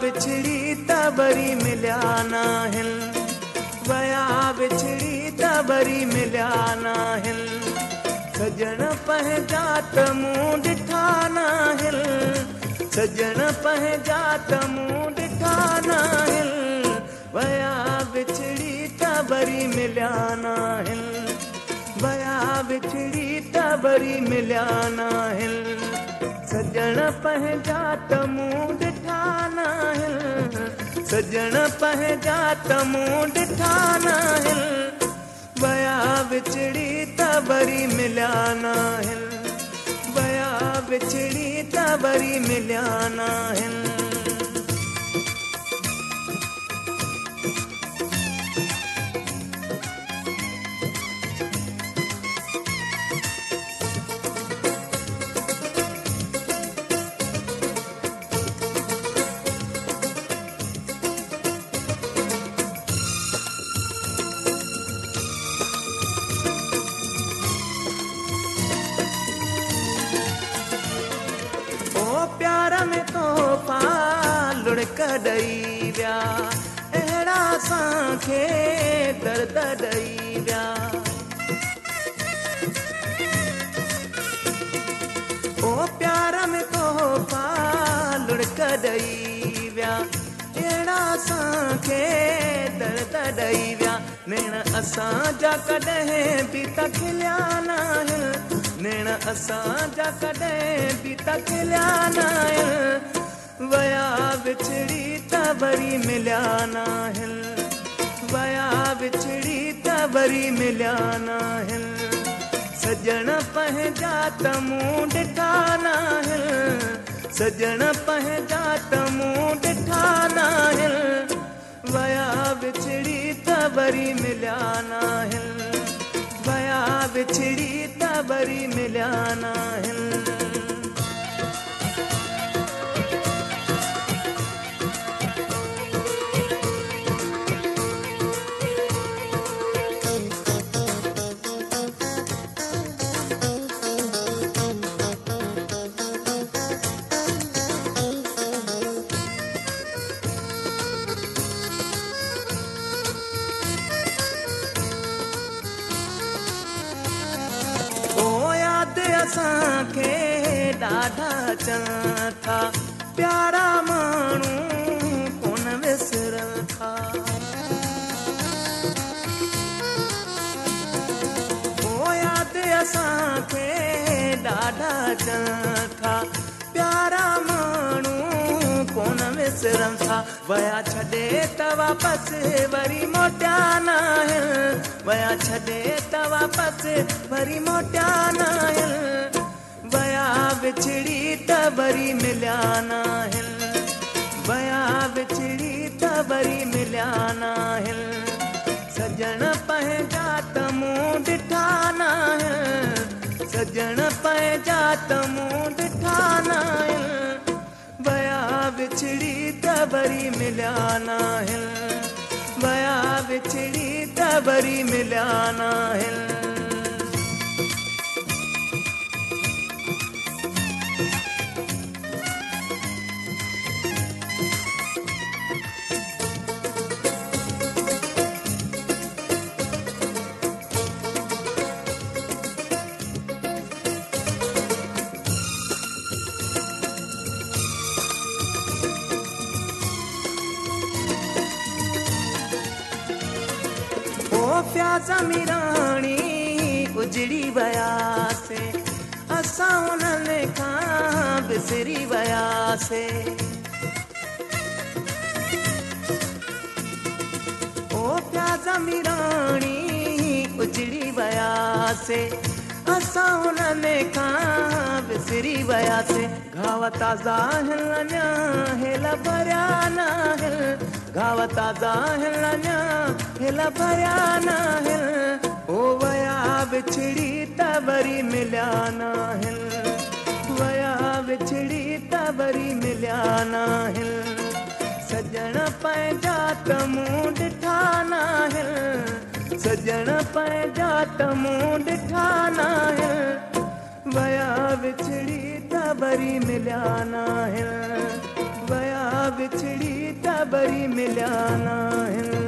बिछड़ी त वरी मिलिया नाहिन, वया बिछड़ी त वरी मिलिया नाहिन, सजण पंहिंजा त मूं ॾिठा नाहिन, सजण पंहिंजा त मूं ॾिठा नाहिन, वया बिछड़ी त वरी मिलिया नाहिन, वया बिछड़ी त वरी मिलिया नाहिन, सजण पंहिंजा त मूं ॾिठा नाहिन, सजण पंहिंजा त मूं ॾिठा नाहिन, वया बिछड़ी त वरी मिलिया नाहिन, वया बिछड़ी त वरी मिलिया नाहिन। प्यार में तो लुढ़क ॾई विया, अहिड़ा असांखे दर्द ॾई विया, ओ प्यार में तो लुढ़क ॾई विया, अहिड़ा असांखे दर्द ॾई विया, नेण असांजा कॾहिं बि त खिलिया नाहिन, नेण असांजा कॾहिं बि त खिलिया नाहिन, वया बिछड़ी त वरी मिलिया नाहिन, वया बिछड़ी त वरी मिलिया नाहिन, सजण पंहिंजा त मूं ॾिठा नाहिन, सजण पंहिंजा त मूं ॾिठा नाहिन, वया बिछड़ी त वरी मिलिया नाहिन, वया बिछड़ी त वरी मिलिया नाहिन। असांखे ॾाढा अचनि था, प्यारा माण्हू कोन विसरनि था, ओ यादि असांखे ॾाढा अचनि था, प्यारा माण्हू कोन विसरनि था, वया छॾे त वापसि वरी मोटिया नाहिन, वया छॾे त वापसि वरी मोटिया नाहिन, वया बिछड़ी त वरी मिलिया नाहिन, वया बिछड़ी त वरी मिलिया नाहिन, सजण पंहिंजा त मूं ॾिठा नाहिन, सजण पंहिंजा त मूं ॾिठा नाहिन, वया बिछड़ी त वरी मिलिया नाहिन, वया बिछड़ी त वरी मिलिया नाहिन। ज़मीराणी उजड़ी वयासे, असां उन्हनि खां बिसरी वयासे, ओ प्या ज़मीराणी उजड़ी वयासे, असां उन्हनि खां बिसरी वयासे, घाव ताज़ा आहिनि अञा हेला भरिया नाहिन, घाव ताज़ा आहिनि अञा हेला भरिया नाहिन, ओ वया बिछड़ी त वरी मिलिया नाहिन, वया बिछड़ी त वरी मिलिया नाहिन, सजण पंहिंजा त मूं ॾिठा नाहिन, सजण पंहिंजा त मूं ॾिठा नाहिन, वया बिछड़ी त वरी मिलिया नाहिन, वया विछड़ी त वरी मिलिया न आहिनि।